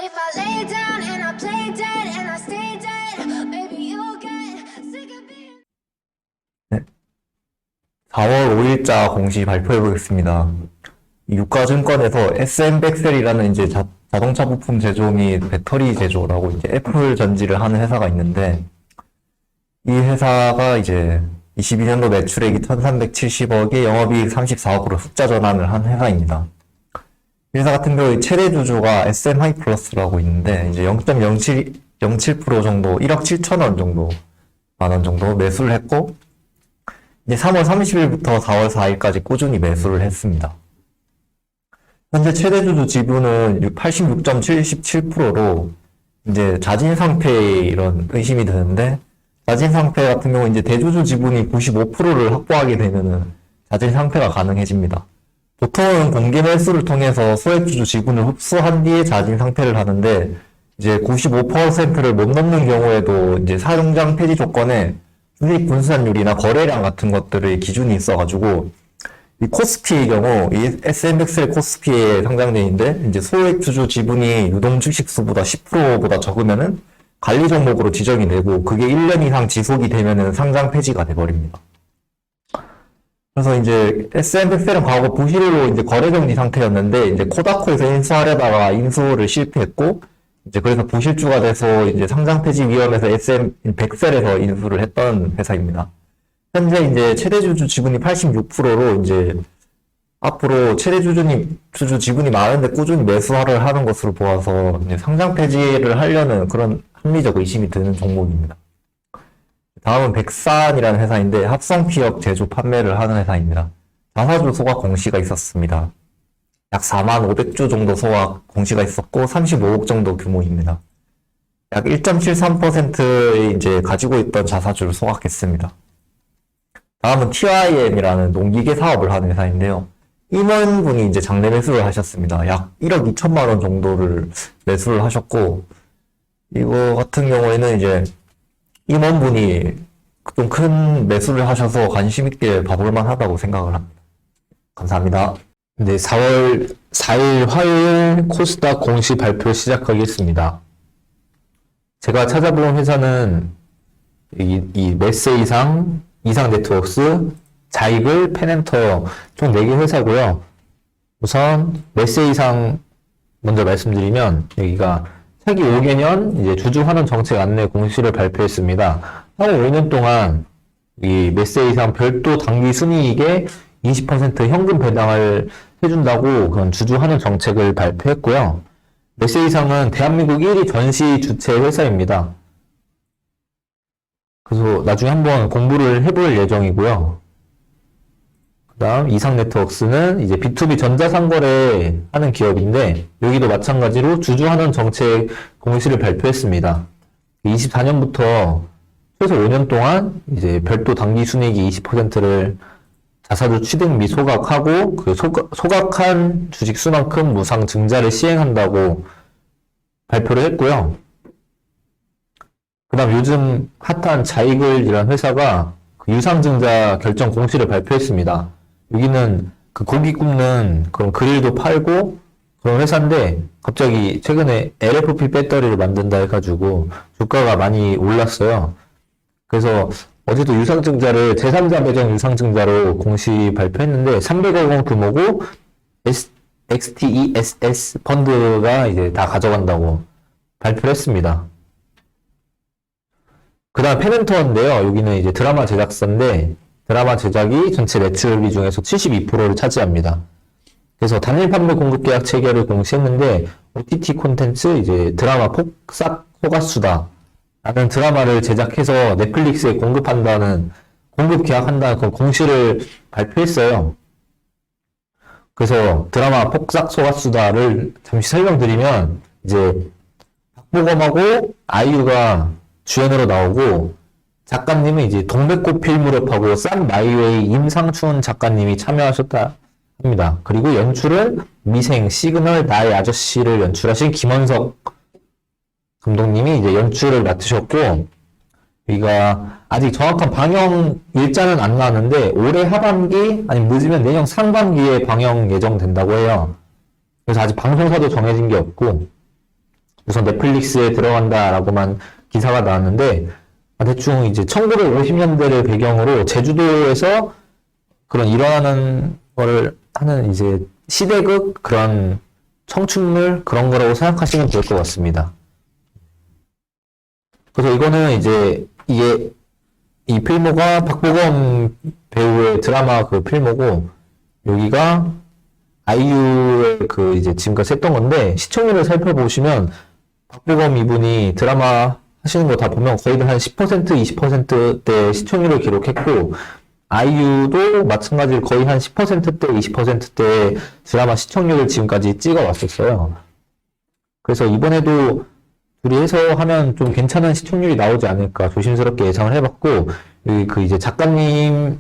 if I lay down and I play dead and I stay dead, maybe you'll get sick of being. 네. 4월 5일자 공시 발표해 보겠습니다. 유가증권에서 SM백셀이라는 이제 자동차 부품 제조 및 배터리 제조라고 이제 애플 전지를 하는 회사가 있는데, 이 회사가 이제 22년도 매출액이 1370억에 영업이익 34억으로 흑자 전환을 한 회사입니다. 이 회사 같은 경우에 최대 주주가 SM하이플러스라고 있는데, 이제 0.07% 정도, 1억 7천원 정도, 만원 정도 매수를 했고, 이제 3월 30일부터 4월 4일까지 꾸준히 매수를 했습니다. 현재 최대 주주 지분은 86.77%로 이제 자진 상폐 이런 의심이 드는데, 자진 상폐 같은 경우 이제 대주주 지분이 95%를 확보하게 되면은 자진 상폐가 가능해집니다. 보통은 공개 매수를 통해서 소액 주주 지분을 흡수한 뒤에 자진 상폐를 하는데, 이제 95%를 못 넘는 경우에도 이제 사용장 폐지 조건에 주식 분산율이나 거래량 같은 것들의 기준이 있어가지고, 이 코스피의 경우, 이 SM백셀 코스피에 상장돼 있는데, 이제 소액 주주 지분이 유동 주식 수보다 10%보다 적으면은 관리 종목으로 지정이 되고, 그게 1년 이상 지속이 되면은 상장 폐지가 돼버립니다. 그래서 이제 SM백셀은 과거 부실로 이제 거래 정지 상태였는데, 이제 코다코에서 인수하려다가 인수를 실패했고, 이제 그래서 부실주가 돼서 이제 상장 폐지 위험에서 SM백셀에서 인수를 했던 회사입니다. 현재 이제 최대 주주 지분이 86%로 이제 앞으로 최대 주주 지분이 많은데 꾸준히 매수를 하는 것으로 보아서 이제 상장 폐지를 하려는 그런 합리적 의심이 드는 종목입니다. 다음은 백산이라는 회사인데, 합성 피혁 제조 판매를 하는 회사입니다. 자사주 소각 공시가 있었습니다. 약 45,500주 정도 소각 공시가 있었고 35억 정도 규모입니다. 약 1.73%의 이제 가지고 있던 자사주를 소각했습니다. 다음은 TIM이라는 농기계 사업을 하는 회사인데요. 임원분이 이제 장내 매수를 하셨습니다. 약 1억 2천만 원 정도를 매수를 하셨고, 이거 같은 경우에는 이제 임원분이 좀 큰 매수를 하셔서 관심 있게 봐볼 만하다고 생각을 합니다. 감사합니다. 네, 4월 4일 화요일 코스닥 공시 발표 시작하겠습니다. 제가 찾아본 회사는 이 메세 이상 네트워크스, 자이글, 페넨터 총 4개 회사고요. 우선 메세 이상 먼저 말씀드리면, 여기가 차기 5개년 이제 주주 환원 정책 안내 공시를 발표했습니다. 향후 5년 동안 이 메세 이상 별도 당기 순이익의 20% 현금 배당을 해준다고 그런 주주 환원 정책을 발표했고요. 메세 이상은 대한민국 1위 전시 주체 회사입니다. 그래서 나중에 한번 공부를 해볼 예정이고요. 그 다음 이상 네트워크스는 이제 B2B 전자상거래 하는 기업인데, 여기도 마찬가지로 주주 환원 정책 공시를 발표했습니다. 24년부터 최소 5년 동안 이제 별도 당기 순이익이 20%를 자사주 취득 및 소각하고, 그 소각한 주식 수만큼 무상 증자를 시행한다고 발표를 했고요. 그 다음 요즘 핫한 자이글이라는 회사가 그 유상증자 결정 공시를 발표했습니다. 여기는 그 고기 굽는 그런 그릴도 팔고 그런 회사인데, 갑자기 최근에 LFP 배터리를 만든다 해가지고 주가가 많이 올랐어요. 그래서 어제도 유상증자를 제3자 배정 유상증자로 공시 발표했는데 300억 원 규모고, XTESS 펀드가 이제 다 가져간다고 발표를 했습니다. 그 다음 페넨터인데요. 여기는 이제 드라마 제작사인데, 드라마 제작이 전체 매출비 중에서 72%를 차지합니다. 그래서 단일 판매 공급 계약 체결을 공시했는데, OTT 콘텐츠 이제 드라마 폭삭 소가수다 라는 드라마를 제작해서 넷플릭스에 공급 계약한다는 그 공시를 발표했어요. 그래서 드라마 폭삭 소가수다를 잠시 설명드리면, 이제 박보검하고 아이유가 주연으로 나오고, 작가님은 이제 동백꽃 필무렵하고 쌈 마이웨이 임상춘 작가님이 참여하셨다 합니다. 그리고 연출은 미생, 시그널, 나의 아저씨를 연출하신 김원석 감독님이 이제 연출을 맡으셨고, 여기가 아직 정확한 방영 일자는 안 나왔는데 올해 하반기 아니면 늦으면 내년 상반기에 방영 예정된다고 해요. 그래서 아직 방송사도 정해진 게 없고, 우선 넷플릭스에 들어간다라고만 기사가 나왔는데, 대충 이제 1950년대를 배경으로 제주도에서 그런 일어나는 거를 하는 이제 시대극, 그런 청춘물, 그런 거라고 생각하시면 될 것 같습니다. 그래서 이거는 이제 이 필모가 박보검 배우의 드라마 그 필모고, 여기가 아이유의 그 이제 지금까지 했던 건데, 시청률을 살펴보시면 박보검 이분이 드라마 하시는 거 다 보면 거의 한 10%, 20%대 시청률을 기록했고, 아이유도 마찬가지로 거의 한 10%대, 20%대 드라마 시청률을 지금까지 찍어 왔었어요. 그래서 이번에도 둘이 해서 하면 좀 괜찮은 시청률이 나오지 않을까 조심스럽게 예상을 해봤고, 여기 그 이제 작가님이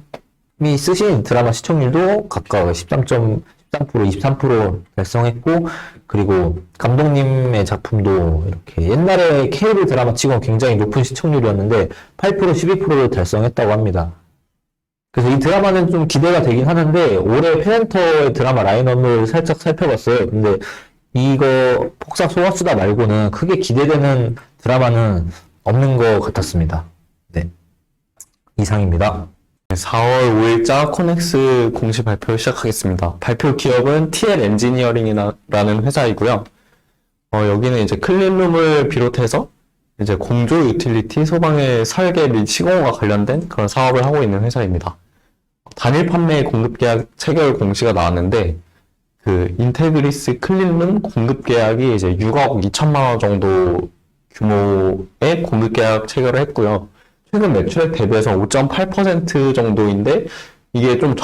쓰신 드라마 시청률도 각각 13%, 23% 달성했고, 그리고 감독님의 작품도 이렇게 옛날에 케이블 드라마 치고는 굉장히 높은 시청률이었는데 8%, 12%를 달성했다고 합니다. 그래서 이 드라마는 좀 기대가 되긴 하는데, 올해 페넨터의 드라마 라인업을 살짝 살펴봤어요. 근데 이거 폭삭 소가수다 말고는 크게 기대되는 드라마는 없는 것 같았습니다. 네, 이상입니다. 4월 5일자 코넥스 공시 발표 시작하겠습니다. 발표 기업은 TL 엔지니어링이라는 회사이고요. 여기는 이제 클린룸을 비롯해서 이제 공조 유틸리티, 소방의 설계 및 시공과 관련된 그런 사업을 하고 있는 회사입니다. 단일 판매 공급 계약 체결 공시가 나왔는데, 그 인테그리스 클린룸 공급 계약이 이제 6억 2천만 원 정도 규모의 공급 계약 체결을 했고요. 최근 매출액 대비해서 5.8% 정도인데, 이게 좀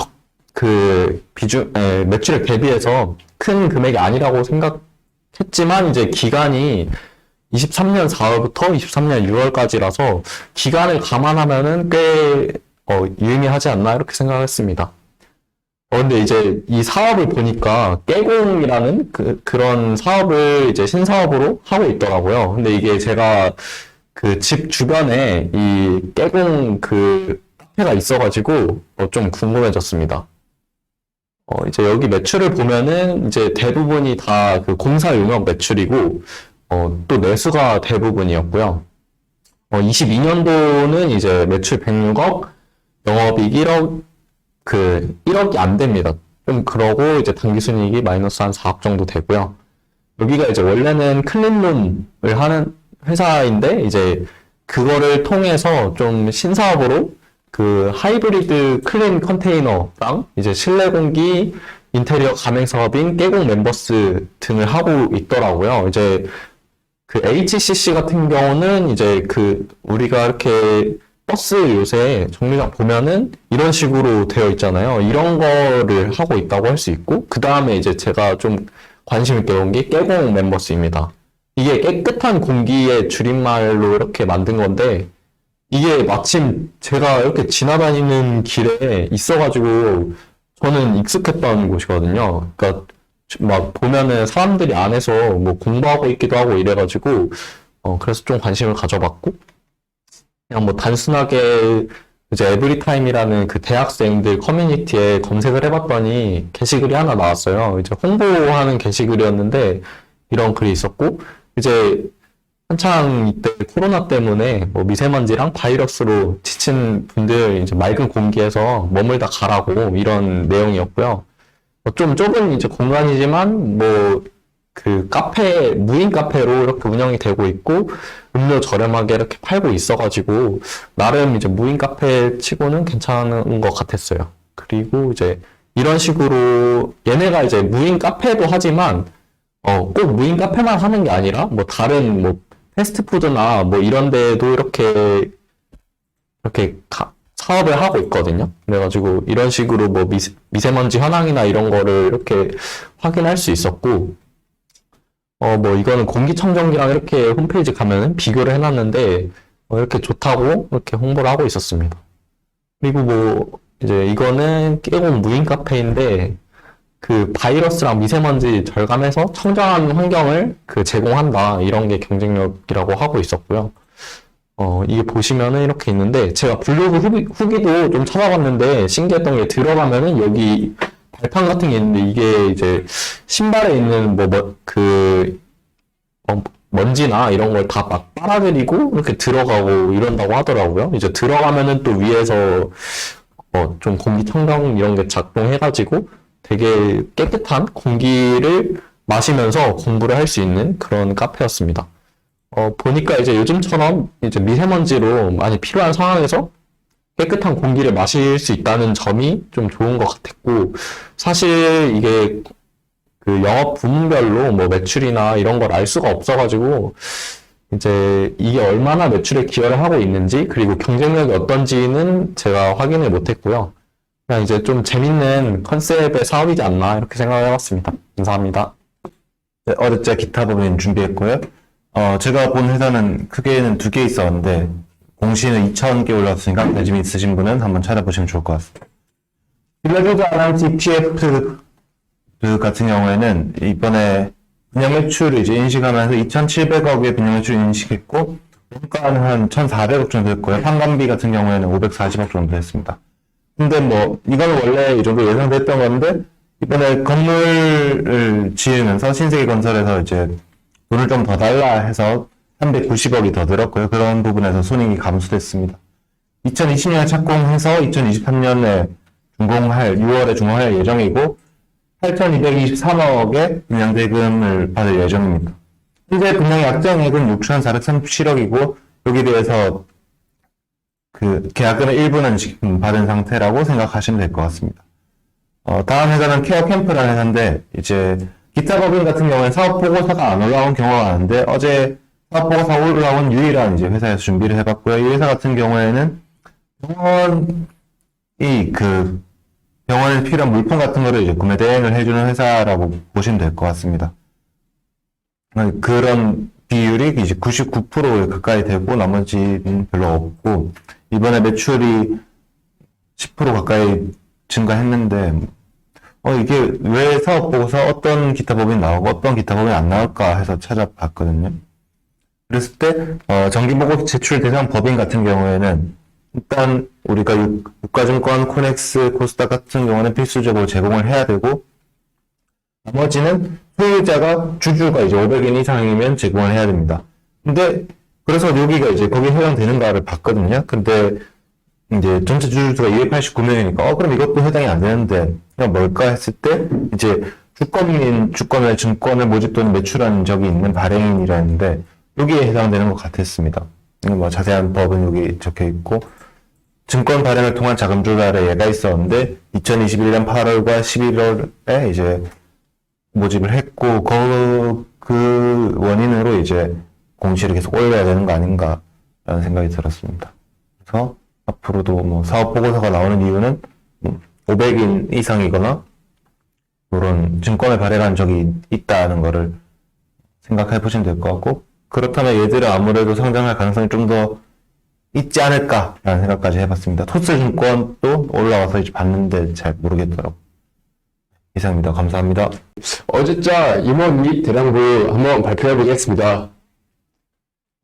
매출액 대비해서 큰 금액이 아니라고 생각했지만, 이제 기간이 23년 4월부터 23년 6월까지라서 기간을 감안하면은 꽤 유의미하지 않나 이렇게 생각했습니다. 근데 이제 이 사업을 보니까 깨공이라는 그런 사업을 이제 신사업으로 하고 있더라고요. 근데 이게 제가 그 집 주변에 이 깨공 그 카페가 있어가지고 좀 궁금해졌습니다. 이제 여기 매출을 보면은 이제 대부분이 다 그 공사 용역 매출이고, 또 내수가 대부분이었고요. 22년도는 이제 매출 106억, 영업이익 1억이 안 됩니다. 좀 그러고 이제 당기순이익이 마이너스 한 4억 정도 되고요. 여기가 이제 원래는 클린룸을 하는 회사인데, 이제 그거를 통해서 좀 신사업으로 그 하이브리드 클린 컨테이너랑 이제 실내 공기 인테리어 가맹 사업인 깨공 멤버스 등을 하고 있더라고요. 이제 그 HCC 같은 경우는 이제 그 우리가 이렇게 버스 요새 정류장 보면은 이런 식으로 되어 있잖아요. 이런 거를 하고 있다고 할 수 있고, 그 다음에 이제 제가 좀 관심 있게 본 게 깨공 멤버스입니다. 이게 깨끗한 공기의 줄임말로 이렇게 만든 건데, 이게 마침 제가 이렇게 지나다니는 길에 있어가지고 저는 익숙했던 곳이거든요. 그러니까 막 보면은 사람들이 안에서 뭐 공부하고 있기도 하고 이래가지고 그래서 좀 관심을 가져봤고, 그냥 뭐 단순하게 이제 에브리타임이라는 그 대학생들 커뮤니티에 검색을 해봤더니 게시글이 하나 나왔어요. 이제 홍보하는 게시글이었는데 이런 글이 있었고, 이제 한창 이때 코로나 때문에 뭐 미세먼지랑 바이러스로 지친 분들 이제 맑은 공기에서 머물다 가라고 이런 내용이었고요. 좀 좁은 이제 공간이지만 뭐 그 카페, 무인 카페로 이렇게 운영이 되고 있고, 음료 저렴하게 이렇게 팔고 있어가지고 나름 이제 무인 카페 치고는 괜찮은 것 같았어요. 그리고 이제 이런 식으로 얘네가 이제 무인 카페도 하지만 꼭 무인 카페만 하는 게 아니라 뭐 다른 뭐 패스트푸드나 뭐 이런 데도 이렇게 사업을 하고 있거든요. 그래가지고 이런 식으로 뭐 미세먼지 현황이나 이런 거를 이렇게 확인할 수 있었고, 뭐 이거는 공기청정기랑 이렇게 홈페이지 가면은 비교를 해놨는데 이렇게 좋다고 이렇게 홍보를 하고 있었습니다. 그리고 뭐 이제 이거는 깨공 무인 카페인데 그 바이러스랑 미세먼지 절감해서 청정한 환경을 그 제공한다, 이런 게 경쟁력이라고 하고 있었고요. 이게 보시면은 이렇게 있는데, 제가 블로그 후기도 좀 찾아봤는데 신기했던 게, 들어가면은 여기 발판 같은 게 있는데, 이게 이제 신발에 있는 먼지나 이런 걸 다 막 빨아들이고 이렇게 들어가고 이런다고 하더라고요. 이제 들어가면은 또 위에서 좀 공기청정 이런 게 작동해가지고 되게 깨끗한 공기를 마시면서 공부를 할 수 있는 그런 카페였습니다. 보니까 이제 요즘처럼 이제 미세먼지로 많이 필요한 상황에서 깨끗한 공기를 마실 수 있다는 점이 좀 좋은 것 같았고, 사실 이게 그 영업 부문별로 뭐 매출이나 이런 걸 알 수가 없어가지고, 이제 이게 얼마나 매출에 기여를 하고 있는지, 그리고 경쟁력이 어떤지는 제가 확인을 못했고요. 그냥 이제 좀 재밌는 컨셉의 사업이지 않나, 이렇게 생각을 해봤습니다. 감사합니다. 네, 어렵자 기타 법인 준비했고요. 제가 본 회사는 크게는 2개 있었는데, 공시는 2,000개 올랐으니까 관심 있으신 분은 한번 찾아보시면 좋을 것 같습니다. 빌라주드 아나운티 PF 같은 경우에는 이번에 분양 매출을 이제 인식하면서 2,700억의 분양 매출을 인식했고, 원가는 한 1,400억 정도 됐고요. 판관비 같은 경우에는 540억 정도 됐습니다. 근데 뭐, 이건 원래 이 정도 예상됐던 건데, 이번에 건물을 지으면서 신세계건설에서 이제 돈을 좀 더 달라 해서 390억이 더 들었고요. 그런 부분에서 손익이 감소됐습니다. 2020년에 착공해서 2023년에 6월에 준공할 예정이고 8,223억의 분양대금을 받을 예정입니다. 현재 분양 약정액은 6,437억이고 여기에 대해서 그 계약금의 일부는 지금 받은 상태라고 생각하시면 될 것 같습니다. 다음 회사는 케어캠프라는 회사인데 이제 기타 법인 같은 경우에 사업 보고서가 안 올라온 경우가 많은데 어제 사업 보고서 올라온 유일한 이제 회사에서 준비를 해봤고요. 이 회사 같은 경우에는 병원에 필요한 물품 같은 거를 이제 구매 대행을 해주는 회사라고 보시면 될 것 같습니다. 그런 비율이 이제 99%에 가까이 되고 나머지는 별로 없고 이번에 매출이 10% 가까이 증가했는데 이게 왜 사업 보고서 어떤 기타 법인이 나오고 어떤 기타 법인이 안 나올까 해서 찾아봤거든요. 그랬을 때 정기보고 제출 대상 법인 같은 경우에는 일단 우리가 유가증권, 코넥스, 코스닥 같은 경우는 필수적으로 제공을 해야 되고 나머지는 소유자가 주주가 이제 500인 이상이면 제공을 해야 됩니다. 근데 그래서 여기가 이제 거기에 해당되는가를 봤거든요. 근데 이제 전체 주주수가 289명이니까 그럼 이것도 해당이 안 되는데 그냥 뭘까 했을 때 이제 주권의 증권을 모집 또는 매출한 적이 있는 발행인이라는데 여기에 해당되는 것 같았습니다. 뭐 자세한 법은 여기 적혀 있고 증권 발행을 통한 자금 조달에 예가 있었는데 2021년 8월과 11월에 이제 모집을 했고 그 원인으로 이제 공시를 계속 올려야 되는 거 아닌가라는 생각이 들었습니다. 그래서 앞으로도 뭐 사업 보고서가 나오는 이유는 500인 이상이거나 그런 증권을 발행한 적이 있다는 거를 생각해 보시면 될 것 같고 그렇다면 얘들은 아무래도 상장할 가능성이 좀 더 있지 않을까라는 생각까지 해봤습니다. 토스증권도 올라와서 이제 봤는데 잘 모르겠더라고요. 이상입니다. 감사합니다. 어제자 임원 및 대량부 한번 발표해 보겠습니다.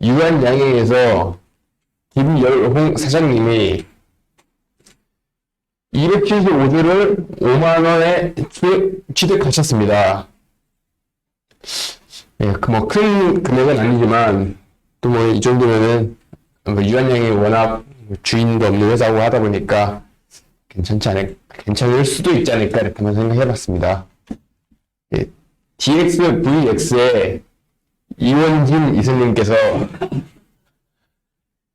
유한양행에서 김열홍 사장님이 275주를 5만원에 취득하셨습니다. 예, 뭐 큰 금액은 아니지만 또 뭐 이 정도면은 유한양이 워낙 주인도 없는 회사고 하다 보니까 괜찮을 수도 있지 않을까 이렇게 한번 생각해봤습니다. 예, DXVX의 이원진 이사님께서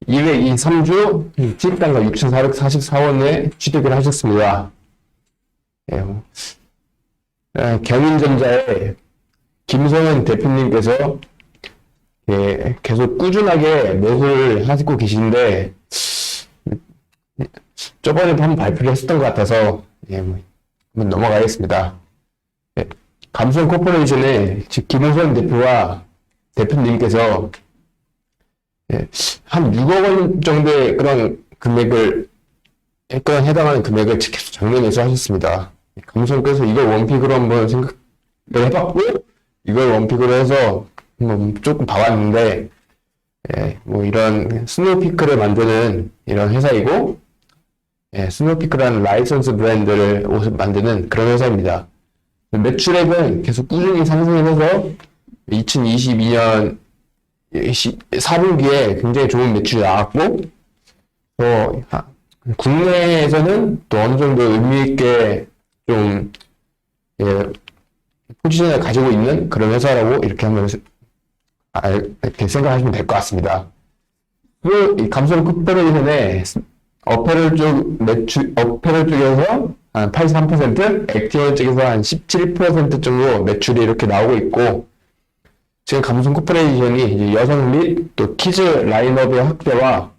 223주 수익단가 6,444원에 취득을 하셨습니다. 예, 경인전자의 김성현 대표님께서 예, 계속 꾸준하게 매수를 하고 계신데 저번에 한번 발표를 했었던 것 같아서 예, 한번 넘어가겠습니다. 예, 감성 코퍼레이션의 즉 김성현 대표와 대표님께서 예, 한 6억 원 정도의 그런 금액을 해당하는 금액을 계속 장래 매수하셨습니다. 감성께서 이걸 원픽으로 한번 생각을 해봤고 이걸 원픽으로 해서 조금 봐왔는데 예, 뭐 이런 스노우피크를 만드는 이런 회사이고 예, 스노우피크라는 라이선스 브랜드를 옷을 만드는 그런 회사입니다. 매출액은 계속 꾸준히 상승해서 2022년 4분기에 굉장히 좋은 매출이 나왔고, 국내에서는 또 어느 정도 의미 있게 좀, 포지션을 가지고 있는 그런 회사라고 이렇게 한번 이렇게 생각하시면 될 것 같습니다. 그리고 이 감성 코퍼레이션의 어페럴 쪽에서 한 83%, 액티원 쪽에서 한 17% 정도 매출이 이렇게 나오고 있고, 지금 감성 코퍼레이션이 이제 여성 및 또 키즈 라인업의 확대와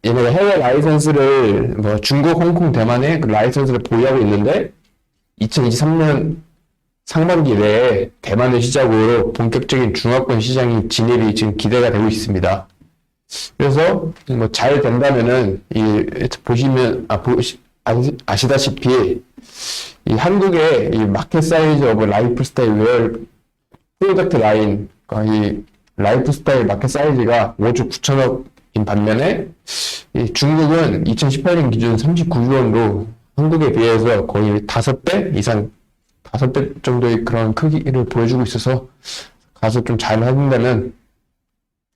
얘네가 해외 라이선스를 뭐 중국, 홍콩, 대만에 그 라이선스를 보유하고 있는데 2023년 상반기 내에 대만을 시작으로 본격적인 중화권 시장이 진입이 지금 기대가 되고 있습니다. 그래서 뭐 잘 된다면은 보시면 아시다시피 이 한국의 이 마켓 사이즈 오브 라이프 스타일 웨어 프로덕트 라인, 이 라이프 스타일 마켓 사이즈가 5조 9천억인 반면에 이 중국은 2018년 기준 39조 원으로 한국에 비해서 거의 5배 이상, 5배 정도의 그런 크기를 보여주고 있어서 가서 좀 잘 한다면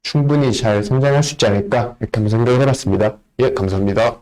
충분히 잘 성장할 수 있지 않을까 이렇게 한번 생각을 해봤습니다. 예, 감사합니다.